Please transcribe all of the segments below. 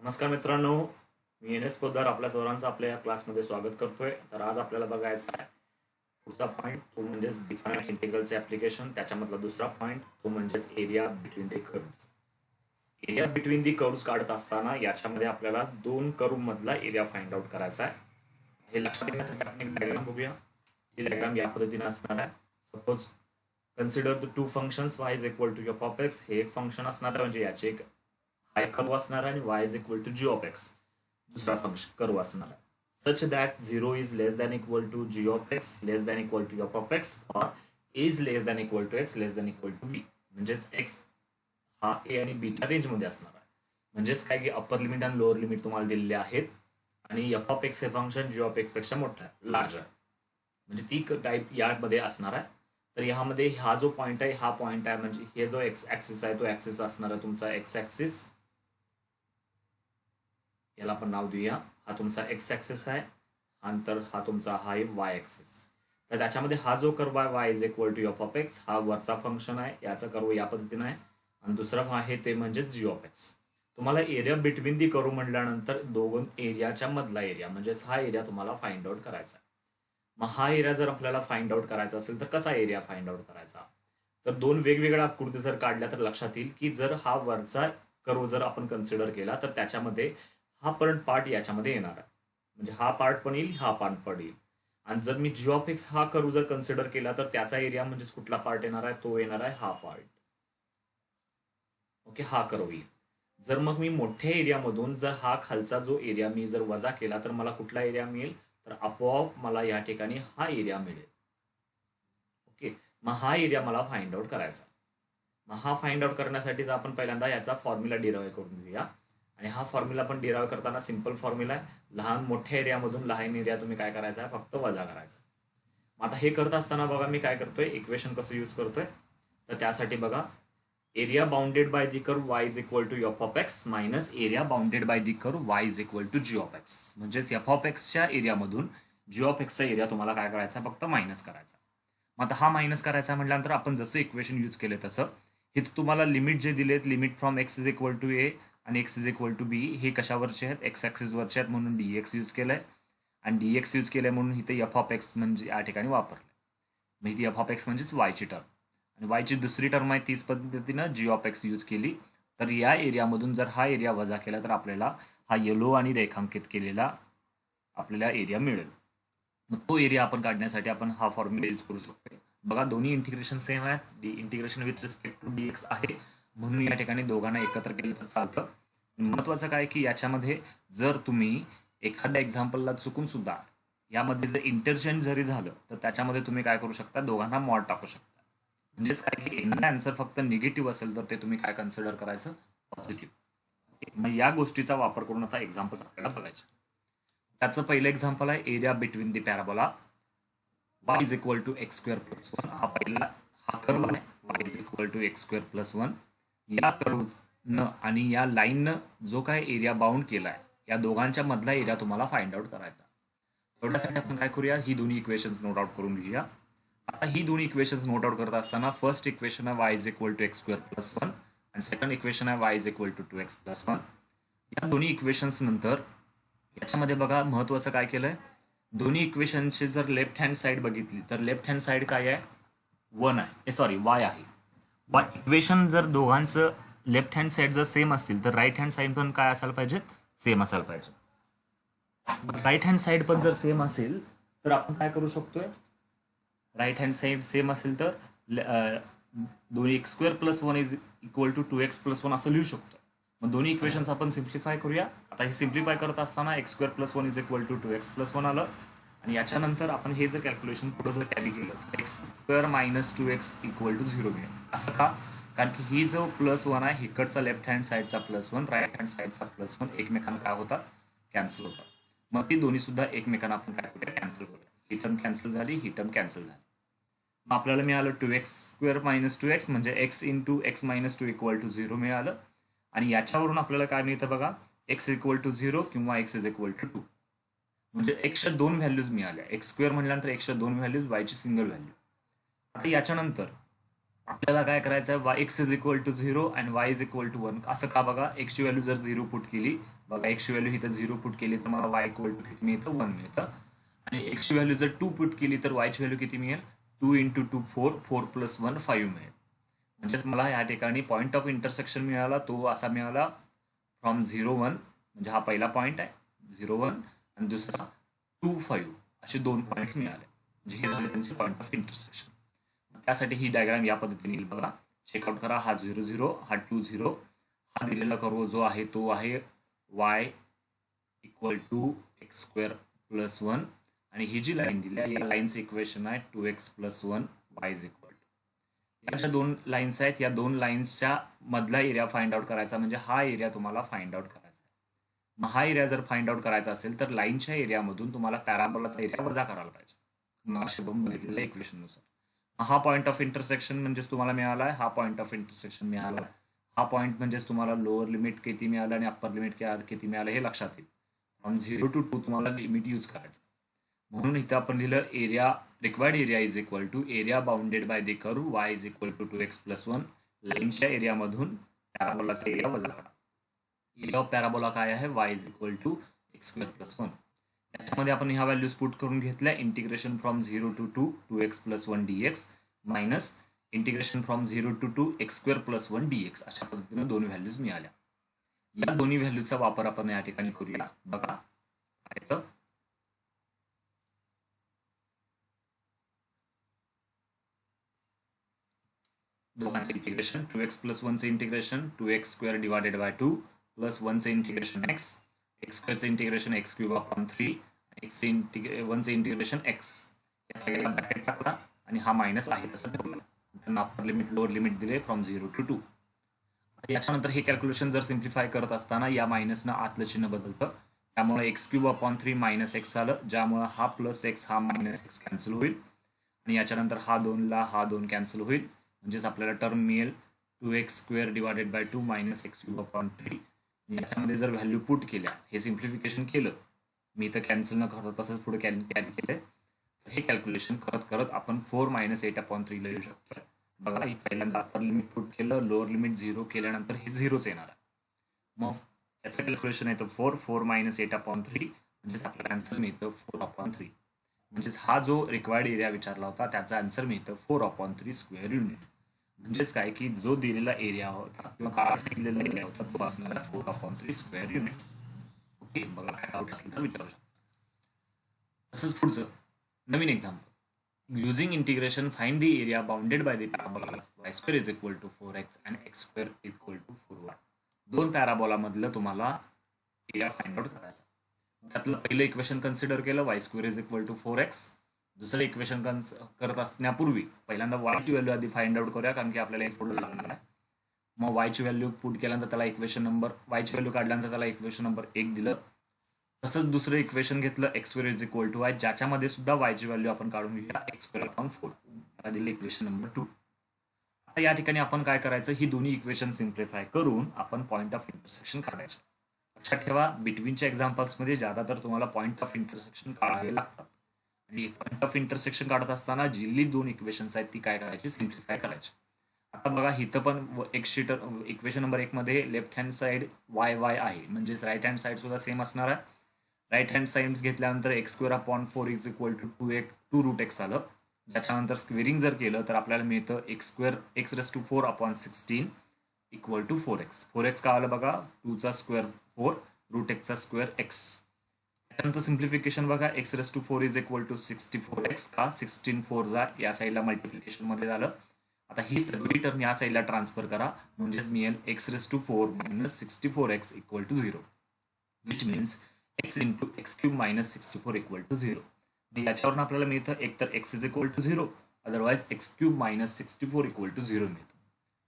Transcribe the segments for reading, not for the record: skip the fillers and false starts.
नमस्कार मित्रांनो, मी N S Poddar आपल्या सर्वांचं आपल्या या क्लासमध्ये स्वागत करतोय. तर आज आपल्याला बघायचा आहे पुढचा पॉईंट, तो म्हणजेच डिफाईन्ड इंटिग्रलचे ऍप्लिकेशन. त्याच्यामधला दुसरा पॉईंट तो म्हणजेच एरिया बिटवीन दी कर्व्स. एरिया बिटवीन दी कर्व्स काढत असताना याच्यामध्ये आपल्याला दोन कर्व मधला एरिया फाइंड आउट करायचा आहे. हे लक्षात येण्यासाठी आपण एक डायग्राम बघूया. ही डायग्राम या पद्धतीने असणार आहे. Suppose consider the two functions y is equal to F of X. हे एक फंक्शन असणार आहे, म्हणजे याचे एक हाय कर्व असणार आहे, आणि y is equal to g of x दुसरा फंक्शन कर्व असणार आहे. Such that 0 is less than equal to g of x less than equal to f of x और is less than equal to x less than equal to b. म्हणजेच x हा a आणि b च्या रेंजमध्ये असणार आहे. म्हणजेच काय की अप्पर लिमिट आणि लोअर लिमिट तुम्हाला दिलेले आहेत, आणि f ऑफ एक्स हे फंक्शन g ऑफ एक्स पेक्षा मोठं आहे, लार्ज आहे. म्हणजे ती टाईप यामध्ये असणार आहे. तर यामध्ये हा जो पॉईंट आहे, हा पॉईंट आहे, म्हणजे हे जो एक्स ऍक्सिस आहे तो ऍक्सिस असणार आहे तुमचा एक्स ऍक्सिस. याला आपण नाव देऊया. हा तुमचा एक्स ऍक्सिस आहे, नंतर हा तुमचा हा वाय ऍक्सिस. तर त्याच्यामध्ये हा जो कर्व आहे Y is equal to F of X, हा वरचा फंक्शन आहे, याचा कर्व या पद्धतीने आहे, आणि दुसरा आहे ते म्हणजे जी ऑफ एक्स. तुम्हाला एरिया बिटवीन दी कर्व म्हटल्यानंतर दोन एरियाच्या मधला एरिया म्हणजेच हा एरिया तुम्हाला फाइंड आउट करायचा आहे. मग हा एरिया जर आपल्याला फाइंड आउट करायचा असेल तर कसा एरिया फाइंड आउट करायचा? तर दोन वेगवेगळ्या आकृती जर काढल्या तर लक्षात येईल की जर हा वरचा कर्व जर आपण कन्सिडर केला तर त्याच्यामध्ये हा पार्ट याच्यामध्ये येणार आहे, म्हणजे हा पार्ट पण येईल, हा पार्ट पण येईल. आणि जर मी जी ऑफ एक्स हा कर्व जर कन्सिडर केला तर त्याचा एरिया म्हणजेच कुठला पार्ट येणार आहे, तो येणार आहे हा पार्ट. ओके, हा कर्व येईल. जर मग मी मोठ्या एरियामधून जर हा खालचा जो एरिया मी जर वजा केला तर मला कुठला एरिया मिळेल, तर आपोआप मला या ठिकाणी हा एरिया मिळेल. ओके, मग हा एरिया मला फाइंड आउट करायचा. मग हा फाइंड आउट करण्यासाठी आपण पहिल्यांदा याचा फॉर्म्युला डिराईव्ह करून घेऊया. आणि हा फॉर्म्युला पण डिराईव्ह करताना सिंपल फॉर्म्युला आहे. लहान मोठ्या एरियामधून लहान एरिया तुम्ही काय करायचा आहे, फक्त वजा करायचा. मग आता हे करत असताना बघा मी काय करतोय, इक्वेशन कसं यूज करतोय. तर त्यासाठी बघा, area bounded by the curve y is equal to F of X minus area bounded by the curve y is equal to G of X. म्हणजेच एफ ऑफ एक्सच्या एरियामधून जी ऑफ एक्सचा एरिया तुम्हाला काय करायचा, फक्त मायनस करायचा. मग आता हा मायनस करायचा म्हटल्यानंतर आपण जसं इक्वेशन यूज केले तसं इथं तुम्हाला लिमिट जे दिलेत, limit from x is equal to a आणि x is equal to b, हे कशावरचे आहेत, एक्स ॲक्सिसवरचे आहेत, म्हणून डी एक्स यूज केलंय. आणि डी एक्स यूज केलंय म्हणून इथे एफ ऑफ एक्स म्हणजे या ठिकाणी वापरलं. मग इथे एफ ऑफ एक्स म्हणजेच वायची टर्म, आणि वायची दुसरी टर्म आहे तीच पद्धतीनं जी ऑफ एक्स यूज केली. तर या एरियामधून जर हा एरिया वजा केला तर आपल्याला हा येलो आणि रेखांकित केलेला आपल्याला एरिया मिळेल. मग तो एरिया आपण काढण्यासाठी आपण हा फॉर्म्युला यूज करू शकतो. बघा दोन्ही इंटिग्रेशन सेम आहे, D integration with respect to D X आहे, म्हणून या ठिकाणी दोघांना एकत्र केलं तर चालतं. महत्वाचं काय की याच्यामध्ये जर तुम्ही एखाद्या एक्झाम्पलला चुकून सुद्धा यामध्ये जर इंटरचेंज जरी झालं तर त्याच्यामध्ये तुम्ही काय करू शकता, दोघांना मॉड टाकू शकता. म्हणजेच काय की येणारा आन्सर फक्त निगेटिव्ह असेल तर ते तुम्ही काय कन्सिडर करायचं, पॉझिटिव्ह. मग या गोष्टीचा वापर करून आता एक्झाम्पल आपल्याला बघायचे. त्याचं पहिलं एक्झाम्पल आहे area between the parabola y is equal to X square plus one. हा पहिला हा कर्व आहे, y is equal to X square plus one. या कर्वनं आणि या लाईननं जो काय एरिया बाउंड केलाय, या दोघांच्या मधला एरिया तुम्हाला फाइंड आउट करायचा. थोड्यासाठी आपण काय करूया, ही दोन्ही इक्वेशन्स नोट आउट करून घेऊया. आता ही दोन्ही इक्वेशन्स नोट आउट करत असताना फर्स्ट इक्वेशन आहे y is equal to X square plus one, आणि सेकंड इक्वेशन आहे y is equal to 2x plus one. या दोन्ही इक्वेशन्स नंतर याच्यामध्ये बघा महत्वाचं काय केलंय, दोन्ही इक्वेशनची जर लेफ्ट हँड साईड बघितली तर लेफ्ट हँड साईड काय आहे, 1 आहे, सॉरी y आहे. वाय इक्वेशन जर दोघांचं लेफ्ट हँड साईड जर सेम असतील तर राईट हँड साईड पण काय असायला पाहिजे, सेम असायला पाहिजे. राईट हँड साईड पण जर सेम असेल तर आपण काय करू शकतोय, राईट हँड साईड सेम असेल तर दोन्ही X square plus one is equal to 2x plus one असं लिहू शकतो. मग दोन्ही इक्वेशन्स आपण सिम्प्लिफाय करूया. आता हे सिम्प्लिफाय करत असताना X square plus one is equal to 2x plus one आलं, आणि याच्यानंतर आपण हे जर कॅल्क्युलेशन पुढे जर कॅरी केलं तर X square minus 2x equal to 0 मिळेल. असं का, कारण की ही जो प्लस वन आहे इकडचा लेफ्ट हँड साईडचा प्लस वन, राईट हँड साईडचा प्लस वन एकमेकांना काय होतात, कॅन्सल होतात. मग ती दोन्ही सुद्धा एकमेकांना आपण काय करूया, कॅन्सल करूया. ही टर्म कॅन्सल झाली, ही टर्म कॅन्सल झाली. मग आपल्याला मिळालं 2x स्क्वेअर मायनस 2x म्हणजे x into X minus 2 equal to 0 मिळालं. आणि याच्यावरून आपल्याला काय मिळतं बघा, x इक्वल टू 0 किंवा x इज इक्वल टू 2. म्हणजे एक्सच्या दोन व्हॅल्यूज मिळाल्या. एक्स स्क्वेअर म्हटल्यानंतर एक्सच्या दोन व्हॅल्यूज, वायची सिंगल व्हॅल्यू. आता याच्यानंतर आपल्याला काय करायचं आहे, एक्स इज इक्वल टू 0 आणि y इज इक्वल टू 1. असं का, बघा एक्सची व्हॅल्यू जर 0 पुट केली बघा एक्सची व्हॅल्यू इथं 0 पुट केली तर मला वाय इक्वल टू किती मिळतं 1 मिळतं. आणि एक्सची व्हॅल्यू जर 2 पुट केली तर वायची व्हॅल्यू किती मिळेल 2 × 2 4 4 + 1 5 मिळेल. म्हणजेच मला या ठिकाणी पॉईंट ऑफ इंटरसेक्शन मिळाला तो असा मिळाला फ्रॉम 0 1 म्हणजे हा पहिला पॉईंट आहे 0 1 आणि दुसरा 2 5 असे 2 पॉईंट मिळाले म्हणजे हे झाले त्यांचे पॉईंट ऑफ इंटरसेक्शन. त्यासाठी ही डायग्राम या पद्धतीने येईल बघा. चेकआउट करा. हा 0 0 हा 2 0 हा दिलेला कर्व जो आहे तो आहे y इक्वल टू x² + 1 आणि ही जी लाईन दिली आहे या लाईनचं इक्वेशन आहे 2x + 1 y is equal to. या दोन लाईन्स आहेत. या दोन लाईन्सच्या मधला एरिया फाइंड आउट करायचा म्हणजे हा एरिया तुम्हाला फाइंड आउट करायचा आहे. मग हा एरिया जर फाइंड आउट करायचा असेल तर लाईनच्या एरियामधून तुम्हाला पॅराबोलाचा एरिया वजा करायला पाहिजे नकाशेबंद बघितलेल्या इक्वेशननुसार. हा पॉईंट ऑफ इंटरसेक्शन म्हणजेच तुम्हाला मिळाला आहे. हा पॉईंट ऑफ इंटरसेक्शन मिळाला आहे. हा पॉईंट म्हणजेच तुम्हाला लोअर लिमिट किती मिळालं आणि अप्पर लिमिट किती मिळालं हे लक्षात येईल. फ्रॉम 0 to 2 तुम्हाला लिमिट यूज करायचं. म्हणून इथं आपण लिहिलं area required area is equal to area bounded by the curve y is equal to 2x + 1 लाईनच्या एरियामधून पॅराबोलाचा एरिया वजा करा. एरिया ऑफ पॅराबोला काय आहे y is equal to x² + 1. याच्यामध्ये आपण ह्या व्हॅल्यूज पुट करून घेतल्या. Integration from 0 to 2 2x + 1 dx minus integration from 0 to 2 x² + 1 dx अशा पद्धतीने दोन व्हॅल्यूज मिळाल्या. या दोन्ही व्हॅल्यूचा वापर आपण या ठिकाणी करूया. बघा दोघांचे इंटिग्रेशन 2x + 1 चे इंटिग्रेशन 2x² डिवायडेड बाय 2 + 1 चे इंटिग्रेशन x x² चे इंटिग्रेशन x³ 3 1 चे इंटिग्रेशन x या सगळ्याला ब्रॅकेट टाकला आणि हा मायनस आहे तसं ठेवला. त्यांना अप्पर लिमिट लोअर लिमिट दिले फ्रॉम 0 to 2. याच्यानंतर हे कॅल्क्युलेशन जर सिम्प्लिफाय करत असताना या मायनसनं आतलं चिन्ह बदलतं त्यामुळे x³ 3 - x आलं ज्यामुळे हा प्लस x हा -x कॅन्सल होईल आणि याच्यानंतर हा 2 ला हा 2 कॅन्सल होईल म्हणजेच आपल्याला टर्म मिळेल 2x² डिवायडेड बाय 2 - x³ 3. याच्यामध्ये जर व्हॅल्यू पुट केल्या हे सिम्प्लिफिकेशन केलं मी इथं कॅन्सल न करता तसंच पुढे कॅरी केलंय. हे कॅल्क्युलेशन करत करत आपण 4 - 8/3 ला येऊ शकतो. बघा पहिल्यांदा अप्पर लिमिट पुट केलं लोअर लिमिट 0 केल्यानंतर हे 0च येणार आहे. मग याचं कॅल्क्युलेशन येतं 4 - 8/3 म्हणजेच आपल्याला आन्सर मिळतं 4/3. म्हणजेच हा जो रिक्वायर्ड एरिया विचारला होता त्याचा आन्सर मिळतं 4/3 स्क्वेअर युनिट. म्हणजेच काय की जो दिलेला एरिया होता किंवा काय दिलेला एरिया होता तो असणार 4/3 स्क्वेअर युनिट. ओके बघा काय डाऊट असेल तर विचारू शकता. तसंच पुढचं नवीन example using integration find the area bounded by the parabola y² is equal to 4x आणि x² इक्वल टू 4y. दोन पॅराबोला मधलं तुम्हाला एरिया फाइंड आउट करायचा. त्यातलं पहिलं इक्वेशन कन्सिडर केलं y² is equal to 4x. दुसरं इक्वेशन करत असण्यापूर्वी पहिल्यांदा y ची व्हॅल्यू आधी फाइंड आउट करूया कारण की आपल्याला एक पुढे लागणार आहे. मग y ची व्हॅल्यू पुट केल्यानंतर त्याला इक्वेशन नंबर y ची व्हॅल्यू काढल्यानंतर त्याला इक्वेशन नंबर 1 दिलं. तसंच दुसरं इक्वेशन घेतलं x² is equal to y ज्याच्यामध्ये सुद्धा y ची व्हॅल्यू आपण काढून घेऊया x²/4 त्याला दिलं इक्वेशन नंबर 2. आता या ठिकाणी आपण काय करायचं ही दोन्ही इक्वेशन सिम्प्लिफाय करून आपण पॉईंट ऑफ इंटरसेक्शन काढायचं. लक्षात ठेवा बिटवीनच्या एक्झाम्पल्समध्ये ज्यादातर तुम्हाला पॉईंट ऑफ इंटरसेक्शन काढावे लागतात आणि पॉईंट ऑफ इंटरसेक्शन काढत असताना जी दोन इक्वेशन्स आहेत ती काय करायची सिम्प्लिफाय करायची. आता बघा इथं पण इक्वेशन नंबर 1 मध्ये लेफ्ट हँड साइड y आहे म्हणजेच राईट हँड साइड सुद्धा सेम असणार आहे. राईट हँड साइड घेतल्यानंतर x²/4 is equal to 2√x आलं ज्याच्यानंतर स्क्वेअरिंग जर केलं तर आपल्याला मिळतं x²4/16 equal to 4x. 4x का आलं बघा 2चा स्क्वेअर 4 √x चा स्क्वेअर x. त्यानंतर सिम्प्लिफिकेशन बघा x⁴ is equal to 64x का 16 4 या साईडला मल्टिप्लिकेशन मध्ये झालं. आता ही सगळी टर्म या साईडला ट्रान्सफर करा म्हणजेच मिळेल x⁴ - 64x equal to 0 which means x × x³ - 64 equal to 0. याच्यावरून आपल्याला मिळतं एकतर x is equal to 0 otherwise x³ - 64 equal to 0 मिळतं.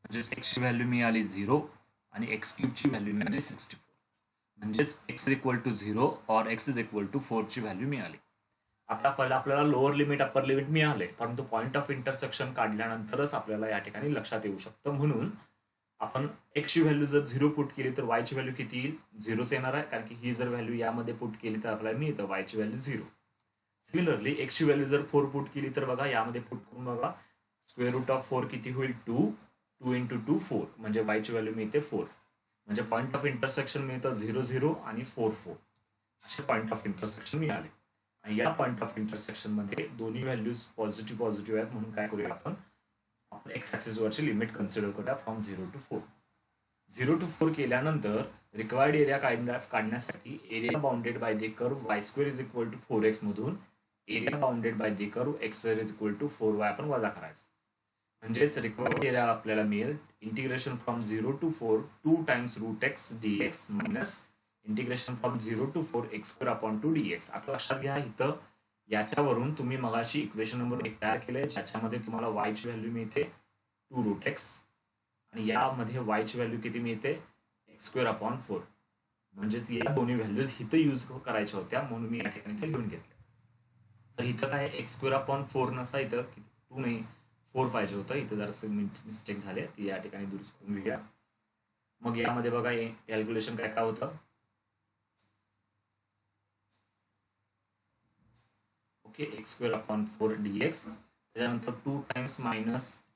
म्हणजेच x ची व्हॅल्यू मिळाली 0 आणि x³ ची व्हॅल्यू मिळाली 64. म्हणजेच x इक्वल टू 0 और x इज इक्वल टू 4 ची व्हॅल्यू मिळाली. आता पहिला आपल्याला लोअर लिमिट अप्पर लिमिट मिळाले परंतु पॉईंट ऑफ इंटरसेक्शन काढल्यानंतरच आपल्याला या ठिकाणी लक्षात येऊ शकतं. म्हणून आपण x ची व्हॅल्यू जर 0 पुट केली तर y ची व्हॅल्यू किती येईल 0च येणार आहे कारण की ही जर व्हॅल्यू यामध्ये पुट केली तर आपल्याला मिळतं y ची व्हॅल्यू 0. सिमिलरली x ची व्हॅल्यू जर 4 पुट केली तर बघा यामध्ये पुट करून बघा √4 किती होईल 2 × 2 4 म्हणजे y ची व्हॅल्यू मिळते 4. म्हणजे पॉईंट ऑफ इंटरसेक्शन मिळतं 0 0 आणि 4 4 असे पॉईंट ऑफ इंटरसेक्शन मिळाले. आणि या पॉईंट ऑफ इंटरसेक्शन मध्ये दोन्ही व्हॅल्यूज पॉझिटिव्ह आहेत, म्हणून काय करूया आपण एक्स ऍक्सिस वरची लिमिट कन्सिडर करूया फ्रॉम 0 to 4. 0 to 4 केल्यानंतर रिक्वायर्ड एरिया काढण्यासाठी area bounded by the curve Y square is equal to 4x मधून area bounded by the curve X square is equal to 4y आपण वजा करायचं. म्हणजेच required area आपल्याला मिळेल integration from 0 to 4 2 times root X dx minus integration from 0 to 4 x square upon 2 dx. आता लक्षात घ्या, इथं याच्यावरून तुम्ही मगाशी इक्वेशन नंबर 1 तयार केलंय, ज्याच्यामध्ये तुम्हाला y ची व्हॅल्यू मिळते 2 रूट एक्स आणि यामध्ये y ची व्हॅल्यू किती मिळते एक्स स्क्वेअर अपॉन 4. म्हणजेच या दोन्ही व्हॅल्यूज इथं यूज करायच्या होत्या, म्हणून मी या ठिकाणी ते लिहून घेतले. तर इथं काय एक्स स्क्वेअर अपॉन 4 नसा, इथं 2 नाही 4 पाहिजे होतं. इथं जरासं मिस्टेक झाले, ती या ठिकाणी दुरुस्त करून घेऊया. मग यामध्ये बघा कॅल्क्युलेशन काय काय होतं. Okay, X square upon 4 dx, त्याच्यानंतर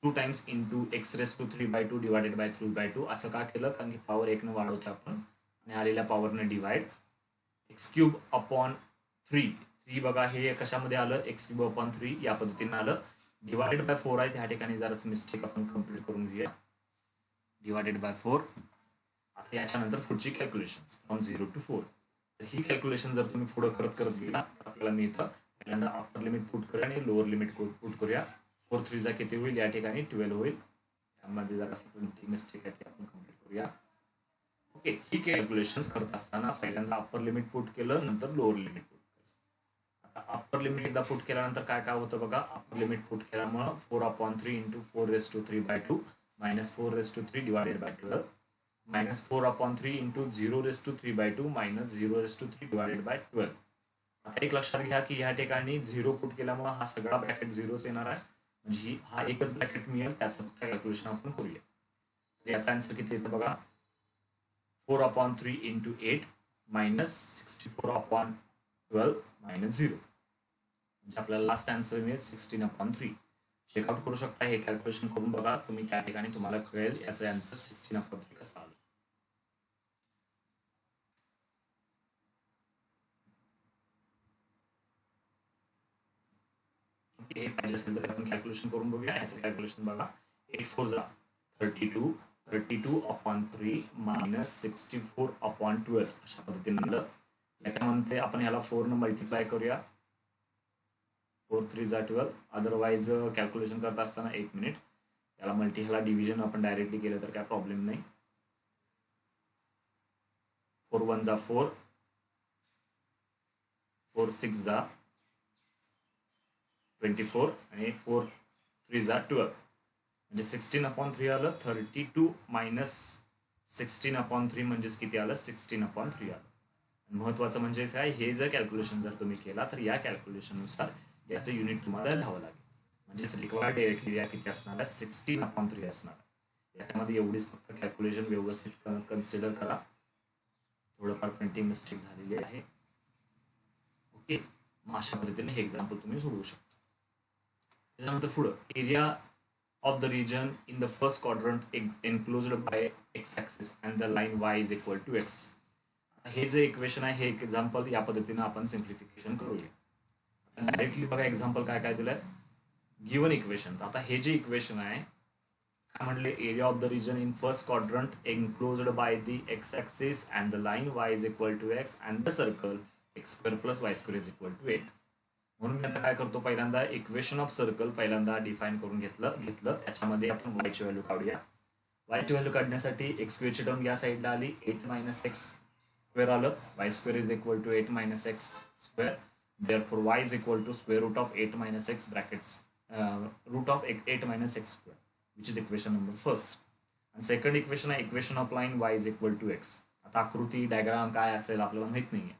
2 times into X raise to 3/2 divided by 3/2. असं का केलं, कारण की पॉवर 1 ने वाढवतो आपण आणि आलेल्या पॉवरने डिवाइड. एक्स क्यूब अपॉन 3 बघा हे कशामध्ये आलं, एक्स क्यूब अपॉन 3 या पद्धतीने आलं. डिवायडेड बाय 4 आहे, त्या ठिकाणी जरा मिस्टेक आपण कम्प्लीट करून घेऊया. Divided by 4. आता याच्यानंतर पुढची कॅल्क्युलेशन फ्रॉम 0 to 4. तर ही कॅल्क्युलेशन जर तुम्ही पुढे करत गेला तर आपल्याला मिळतं. पहिल्यांदा अप्पर लिमिट पुट करूया आणि लोअर लिमिट पुट करूया. 4 3 जा किती होईल, या ठिकाणी 12 होईल. यामध्ये जरा मिस्टेक आहे, ते आपण कम्प्लीट करूया. ओके, ही कॅल्क्युलेशन करत असताना पहिल्यांदा अप्पर लिमिट पुट केलं, नंतर लोअर लिमिट पुट केलं. आता अप्पर लिमिट एकदा पुट केल्यानंतर काय काय होतं बघा. अप्पर लिमिट पुट केल्यामुळे 4/3 into 4^3/2 minus 4^3 divided by 12 minus 4/3 into 0^3/2 minus 0^3 divided by 12. आता एक लक्षात घ्या की या ठिकाणी 0 पुट केल्यामुळे हा सगळा ब्रॅकेट 0च येणार आहे, म्हणजे हा एकच ब्रॅकेट मिळेल, त्याचं कॅल्क्युलेशन आपण करूया. तर याचा आन्सर किती येतं बघा. 4/3 इंटू 8 मायनस 64/12 मायनस 0. म्हणजे आपल्याला लास्ट आन्सर मिळेल 16/3. चेकआउट करू शकता, हे कॅल्क्युलेशन करून बघा तुम्ही, त्या ठिकाणी तुम्हाला कळेल याचं आन्सर 16/3 कसं आलं. हे पाहिजे असेल तर आपण कॅल्क्युलेशन करून बघूया. याचं कॅल्क्युलेशन बघा. 8 4 जा 32/3 मायनस 64/12 अशा पद्धतीने आलं. याच्यामध्ये आपण याला 4 न मल्टिप्लाय करूया. 4 3 जा 12. अदरवाइज कॅल्क्युलेशन करत असताना 1 मिनिट, याला ह्याला डिव्हिजन आपण डायरेक्टली केलं तर काय प्रॉब्लेम नाही. 4 1 जा 4, 4 6 जा 24 आणि 4 3 जा 12. म्हणजे 16/3 आलं. 32 मायनस 16/3 म्हणजेच किती आलं, 16/3 आलं. महत्वाचं म्हणजे काय, हे जर कॅल्क्युलेशन जर तुम्ही केला तर या कॅल्क्युलेशननुसार याचं युनिट तुम्हाला लिहावं लागेल. म्हणजेच रिक्वायर्ड एरिया किती असणार आहे, 16/3 असणार. याच्यामध्ये एवढीच फक्त कॅल्क्युलेशन व्यवस्थित कन्सिडर करा. थोडंफार प्रिंटिंग मिस्टेक झालेली आहे. ओके, मग अशा पद्धतीने हे एक्झाम्पल तुम्ही सोडवू शकता. त्याच्यानंतर पुढं area of the region in the first quadrant enclosed by x-axis and the line y is equal to x. हे जे इक्वेशन आहे, हे एक्झाम्पल या पद्धतीने आपण सिम्प्लिफिकेशन करूया. डायरेक्टली बघा एक्झाम्पल काय काय दिलंय, गिवन इक्वेशन. आता हे जे इक्वेशन आहे काय म्हटले, area of the region in first quadrant enclosed by the X axis and the line y is equal to x and the circle x square plus y square is equal to 8. म्हणून मी आता काय करतो, पहिल्यांदा equation of circle पहिल्यांदा define करून घेतलं. त्याच्यामध्ये आपण y ची व्हॅल्यू काढूया. y ची व्हॅल्यू काढण्यासाठी एक्स स्क्वेअर ची टर्म या साईडला आली, 8 मायनस एक्स स्क्वेअर आलं. y square is equal to 8 minus x square. Therefore y is equal to square root of 8 minus X brackets root of 8 minus x square, which is equation number first. आणि second equation आहे equation of line y is equal to X. आता आकृती diagram काय असेल आपल्याला माहित नाहीये,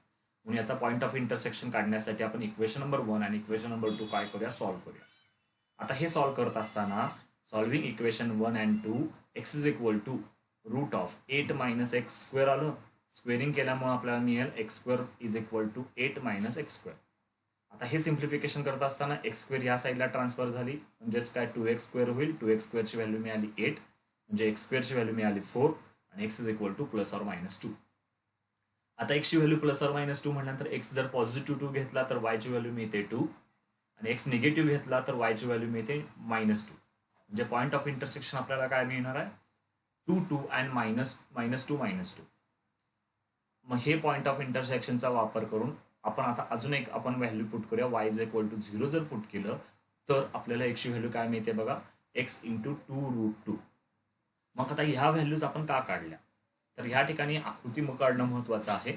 म्हणून याचा पॉईंट ऑफ इंटरसेक्शन काढण्यासाठी आपण इक्वेशन नंबर 1 आणि इक्वेशन नंबर 2 काय करूया, सॉल्व्ह करूया. आता हे सॉल्व्ह करत असताना solving equation 1 and 2 x is equal to root of 8 minus x square आलं. स्क्वेअरिंग केल्यामुळे आपल्याला मिळेल x square is equal to 8 minus x square. आता हे सिम्प्लिफिकेशन करत असताना एक्स स्क्वेअर या साईडला ट्रान्सफर झाली, म्हणजेच काय 2x स्क्वेअर होईल. 2x स्क्वेअरची व्हॅल्यू मिळाली 8, म्हणजे एक्स स्क्वेअरची व्हॅल्यू मिळाली 4. आणि x is equal two plus or minus 2. आता एक्सची व्हॅल्यू प्लस ऑर मायनस 2 म्हटल्यानंतर एक्स जर पॉझिटिव्ह 2 घेतला तर वायची व्हॅल्यू मिळते 2 आणि एक्स निगेटिव्ह घेतला तर वायची व्हॅल्यू मिळते -2. म्हणजे पॉईंट ऑफ इंटरसेक्शन आपल्याला काय मिळणार आहे 2 2 अँड -2. मग हे पॉईंट ऑफ इंटरसेक्शनचा वापर करून आपण आता अजून एक आपण व्हॅल्यू पुट करूया वाय इज इक्वल टू 0 जर पुट केलं तर आपल्याला एक्सची व्हॅल्यू काय मिळते बघा एक्स इंटू 2√2. मग आता ह्या व्हॅल्यूज आपण का काढल्या तर ह्या ठिकाणी आकृती काढणं महत्वाचं आहे.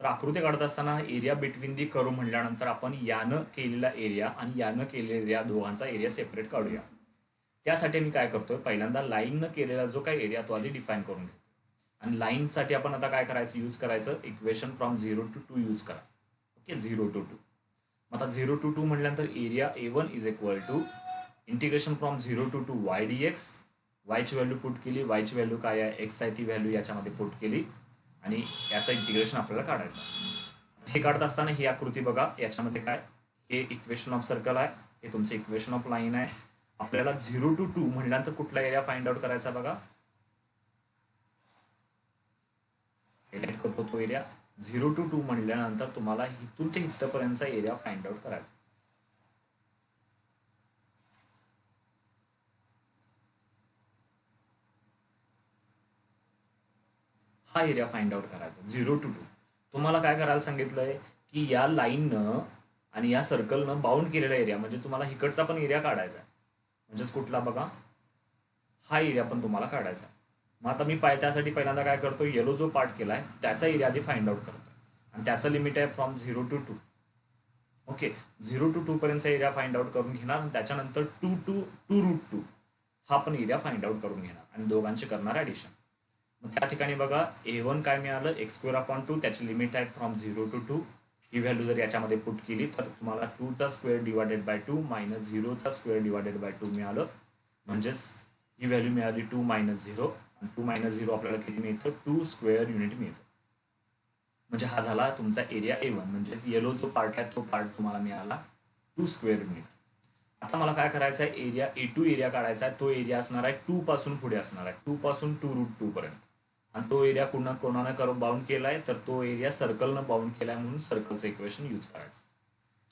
तर आकृती काढत असताना एरिया बिटवीन दी करू म्हणल्यानंतर आपण यानं केलेला एरिया आणि यानं केलेला एरिया दोघांचा एरिया सेपरेट काढूया. त्यासाठी मी काय करतोय पहिल्यांदा लाईननं केलेला जो काही एरिया तो आधी डिफाईन करून घेतो आणि लाईनसाठी आपण आता काय करायचं यूज करायचं इक्वेशन फ्रॉम 0 to 2 यूज करा. Okay 0 to 2. मग आता 0 to 2 म्हटल्यानंतर area A1 is equal to integration from 0 to 2 y dx. वायची व्हॅल्यू पुट केली वायची व्हॅल्यू काय आहे एक्स आहे ती व्हॅल्यू याच्यामध्ये पुट केली आणि याचं इंटिग्रेशन आपल्याला काढायचं. हे काढत असताना ही आकृती बघा याच्यामध्ये काय हे इक्वेशन ऑफ सर्कल आहे हे तुमचं इक्वेशन ऑफ लाईन आहे. आपल्याला 0 to 2 म्हटल्यानंतर कुठला एरिया फाइंड आउट करायचा बघा हायलाइट करतो तो एरिया 0 to 2 म्हटल्यानंतर तुम्हाला इथून ते इथपर्यंतचा एरिया फाइंड आउट करायचा. हा एरिया फाइंड आउट करायचा 0 to 2. तुम्हाला काय करायला सांगितलंय की या लाईननं आणि या सर्कलनं बाउंड केलेला एरिया म्हणजे तुम्हाला इकडचा पण एरिया काढायचा आहे म्हणजेच कुठला बघा हा एरिया पण तुम्हाला काढायचा आहे. मग आता मी त्यासाठी पहिल्यांदा काय करतो येलो जो पार्ट केलाय त्याचा एरिया आधी फाइंड आउट करतो आणि त्याचं लिमिट आहे फ्रॉम 0 to 2. ओके 0 to 2 पर्यंतचा एरिया फाइंड आउट करून घेणार आणि त्याच्यानंतर 2 to 2√2 हा पण एरिया फाइंड आउट करून घेणार आणि दोघांचे करणार ॲडिशन. मग त्या ठिकाणी बघा A1 काय मिळालं x²/2 त्याची लिमिट आहे फ्रॉम 0 to 2. ही व्हॅल्यू जर याच्यामध्ये पुट केली तर तुम्हाला 2² - 2 - 0² मिळालं म्हणजेच ही व्हॅल्यू मिळाली 2 - 0 आणि 2 - 0 आपल्याला किती मिळतं 2² युनिट मिळतं. म्हणजे हा झाला तुमचा एरिया A1 म्हणजे येलो जो पार्ट आहे तो पार्ट तुम्हाला मिळाला 2² युनिट. आता मला काय करायचं आहे एरिया A2 एरिया काढायचा आहे तो एरिया असणार आहे 2 पासून पुढे असणार आहे 2 पासून 2√2 पर्यंत आणि तो एरिया कोणानं करून बाउंड केलाय तर तो एरिया सर्कलनं बाउंड केलाय म्हणून सर्कलचं इक्वेशन यूज करायचं.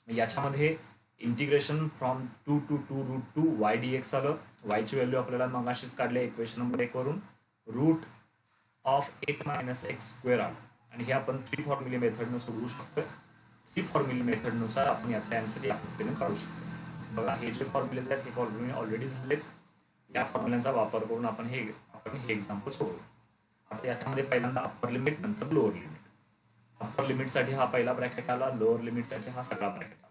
याच्यामध्ये integration from 2 to 2√2 y dx आलं. वायची व्हॅल्यू आपल्याला मगाशीच काढल्या इक्वेशन नंबर 1 वरून रूट ऑफ 8 - x² आलं आणि हे आपण 3 फॉर्म्युले मेथडनं सोडवू शकतो. 3 फॉर्म्युले मेथडनुसार आपण याचा आन्सर या पद्धतीने काढू शकतो. बघा हे जे फॉर्म्युलेज आहेत हे फॉर्म्युले ऑलरेडी झालेत. या फॉर्म्युल्यांचा वापर करून आपण हे एक्झाम्पल सोडवू. आता याच्यामध्ये पहिल्यांदा अप्पर लिमिट नंतर लोअर लिमिट. अप्पर लिमिटसाठी हा पहिला ब्रॅकेट आला लोअर लिमिटसाठी हा सगळा ब्रॅकेट आला.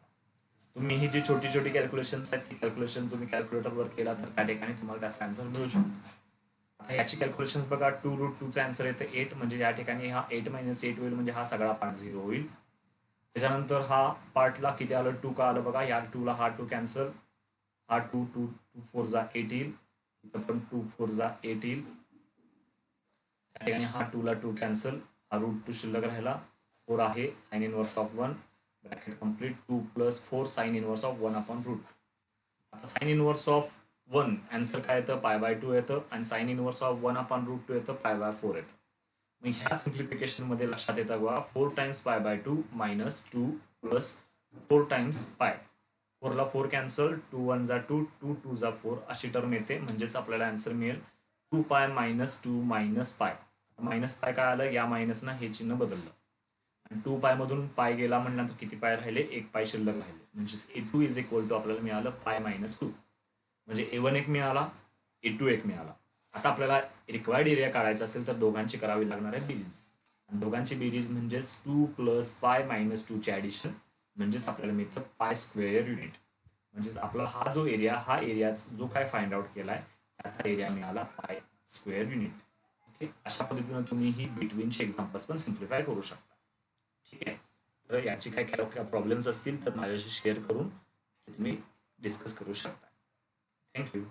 तुम्ही ही जी छोटी छोटी कॅल्क्युलेशन्स आहेत ती कॅल्क्युलेशन तुम्ही कॅल्क्युलेटरवर केला तर त्या ठिकाणी तुम्हाला त्याचा आन्सर मिळू शकतो. आता याची कॅल्क्युलेशन्स बघा 2√2चा आन्सर येतं 8 म्हणजे या ठिकाणी हा 8 - 8 होईल म्हणजे हा सगळा पार्ट 0 होईल. त्याच्यानंतर हा पार्टला किती आलं 2 का आलं बघा या 2ला हा 2 कॅन्सल हा 2 2 4 जा 8 येईल इथं पण 2 4 जा 8 येईल. त्या ठिकाणी हा 2ला 2 कॅन्सल हा √2 शिल्लक राहिला 4 आहे sine inverse of 1 bracket complete 2 + 4 sine inverse of 1/√. आता साइन इनवर्स ऑफ 1 आन्सर काय येतं π/2 येतं आणि साइन इनवर्स ऑफ 1/√2 येतं π/4 येतं. मग ह्या सिम्प्लिफिकेशन मध्ये लक्षात येतं बघा 4 times π/2 - 2 + 4 times π. 4 ला 4 कॅन्सल 2 1 जा 2 2 2 जा 4 अशी टर्म येते म्हणजेच आपल्याला आन्सर मिळेल 2π - 2 - π. मायनस पाय काय आलं या मायनसनं हे चिन्ह बदललं आणि 2π मधून पाय गेला म्हणल्यानंतर किती पाय राहिले 1 पाय शिल्लक राहिले म्हणजे A2 इज इक्वल टू आपल्याला मिळालं π - 2 म्हणजे A1 एक मिळाला A2 एक मिळाला. आता आपल्याला रिक्वायर्ड एरिया काढायचा असेल तर दोघांची करावी लागणार आहे बेरीज आणि दोघांची बेरीज म्हणजेच 2 + π - 2 चे ॲडिशन म्हणजेच आपल्याला मिळतं π² युनिट. म्हणजेच आपला हा जो एरिया हा एरिया जो काय फाइंड आउट केलाय त्याचा एरिया मिळाला π² युनिट. अशा पद्धतीने तुम्ही ही बिटवीनचे एक्झाम्पल्स पण सिम्प्लिफाय करू शकता. ठीक आहे तर याची काय प्रॉब्लेम्स असतील तर माझ्याशी शेअर करून तुम्ही डिस्कस करू शकता. थँक्यू.